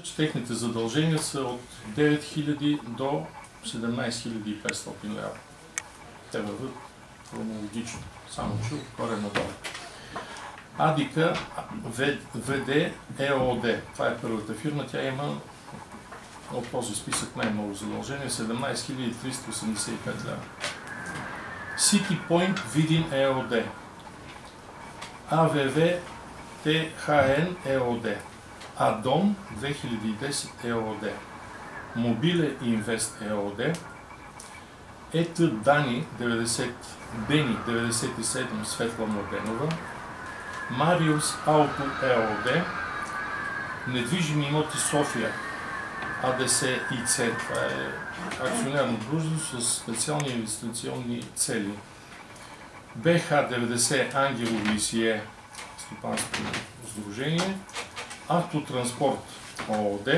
че техните задължения са от 9000 до 17500 лева. Те върват хронологично, само че отгоре надолу. Адика ВД ЕОД. Това е първата фирма. Тя има от този списък най-много задължения. 17 385 лева. City Point Видин ЕОД. АВВ ТХН ЕОД. Адом 2010 ЕОД. Мобиле Инвест ЕОД. ЕТ Дани 97 Светла Младенова. Мариус Ауто ЕОД. Недвижими имоти София АДС ИЦ. Това е акционерно дружество с специални инвестиционни цели. БХ-90 Ангелово ИСИЕ стопанско сдружение. Автотранспорт ООД.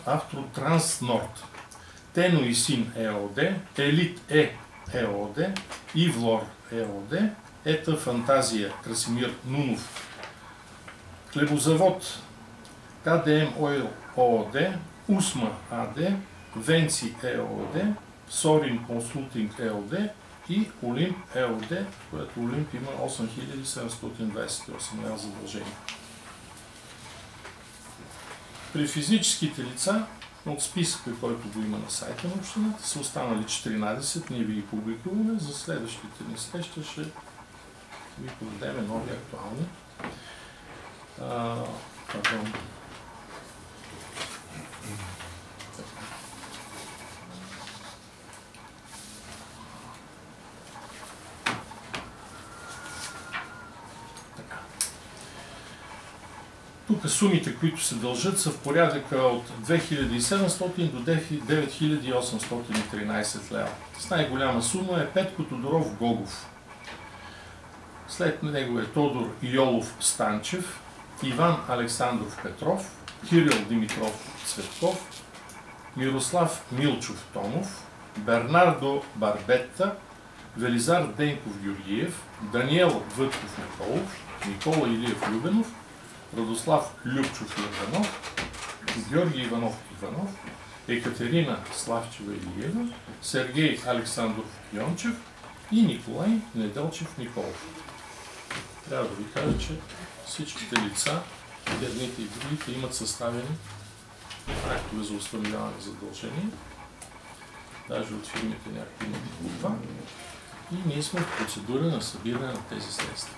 Автотранснорд. Тено и Син ЕОД. Елит ЕОД. Ивлор ЕОД. Ета Фантазия Красимир Нунов. Хлебозавод КДМ Ойл ООД. УСМА АД. Венци ЕОД. Сорин Консултинг ЕОД и Олимп ЕОД, което Олимп има 8728 лева задължения. При физическите лица от списъка, който го има на сайта на общината, са останали 14, ние ви ги публикуваме. За следващите ни срещи ще ви подадем нови актуални. Тук сумите, които се дължат, са в порядъка от 2700 до 9813 лева. С най-голяма сума е Петко Тодоров Гогов. След него е Тодор Йолов Станчев, Иван Александров Петров, Кирил Димитров Цветков, Мирослав Милчов Томов, Бернардо Барбетта, Велизар Денков Георгиев, Даниел Вътков Николов, Никола Илиев Любенов, Радослав Любчов Иванов, Георги Иванов Иванов, Екатерина Славчева Илиева, Сергей Александров Йончев и Николай Неделчев Николов. Трябва да ви кажа, че всичките лица, едните и другите, имат съставени актове за установяване на задължения. Даже от фирмите някакви имат и това. И ние сме в процедура на събиране на тези средства.